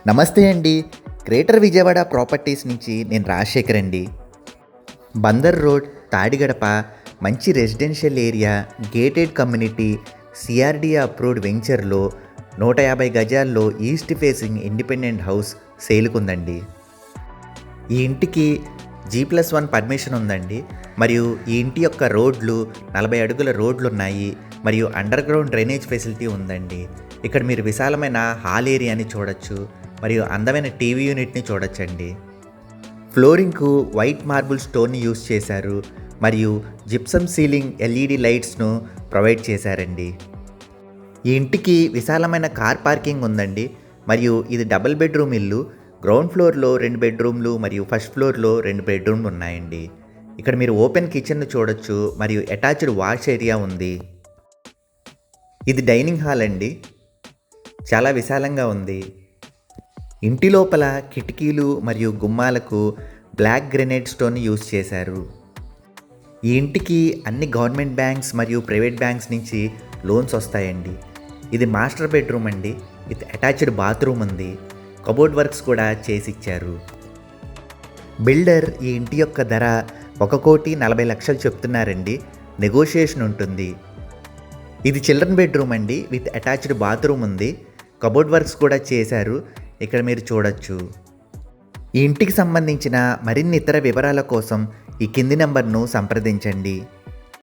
నమస్తే అండి. Greater Vijayawada properties నుంచి నేను రాజశేఖర్ అండి. బందర్ రోడ్, తాడిగడప మంచి residential area, gated community, CRDA approved వెంచర్లో 150 గజాల్లో ఈస్ట్ ఫేసింగ్ ఇండిపెండెంట్ హౌస్ సేల్కుందండి. ఈ ఇంటికి G+1 పర్మిషన్ ఉందండి. మరియు ఈ ఇంటి యొక్క రోడ్లు 40 అడుగుల రోడ్లు ఉన్నాయి. మరియు అండర్ గ్రౌండ్ డ్రైనేజ్ ఫెసిలిటీ ఉందండి. ఇక్కడ మీరు విశాలమైన హాల్ ఏరియాని చూడొచ్చు. మరియు అందమైన టీవీ యూనిట్ని చూడొచ్చండి. ఫ్లోరింగ్కు వైట్ మార్బుల్ స్టోన్ని యూస్ చేశారు. మరియు జిప్సమ్ సీలింగ్ LED లైట్స్ను ప్రొవైడ్ చేశారండి. ఈ ఇంటికి విశాలమైన కార్ పార్కింగ్ ఉందండి. మరియు ఇది డబుల్ బెడ్రూమ్ ఇల్లు. గ్రౌండ్ ఫ్లోర్లో 2 బెడ్రూమ్లు మరియు ఫస్ట్ ఫ్లోర్లో 2 బెడ్రూమ్లు ఉన్నాయండి. ఇక్కడ మీరు ఓపెన్ కిచెన్ను చూడొచ్చు. మరియు అటాచ్డ్ వాష్ ఏరియా ఉంది. ఇది డైనింగ్ హాల్ అండి. చాలా విశాలంగా ఉంది. ఇంటి లోపల కిటికీలు మరియు గుమ్మాలకు బ్లాక్ గ్రెనైట్ స్టోన్ యూస్ చేశారు. ఈ ఇంటికి అన్ని గవర్నమెంట్ బ్యాంక్స్ మరియు ప్రైవేట్ బ్యాంక్స్ నుంచి లోన్స్ వస్తాయండి. ఇది మాస్టర్ బెడ్రూమ్ అండి. విత్ అటాచ్డ్ బాత్రూమ్ ఉంది. కబోర్డ్ వర్క్స్ కూడా చేసిచ్చారు. బిల్డర్ ఈ ఇంటి యొక్క ధర 1,40,00,000 చెప్తున్నారండి. నెగోషియేషన్ ఉంటుంది. ఇది చిల్డ్రన్ బెడ్రూమ్ అండి. విత్ అటాచ్డ్ బాత్రూమ్ ఉంది. కబోర్డ్ వర్క్స్ కూడా చేశారు. ఇక్కడ మీరు చూడొచ్చు. ఈ ఇంటికి సంబంధించిన మరిన్ని ఇతర వివరాల కోసం ఈ కింది నెంబర్ను సంప్రదించండి.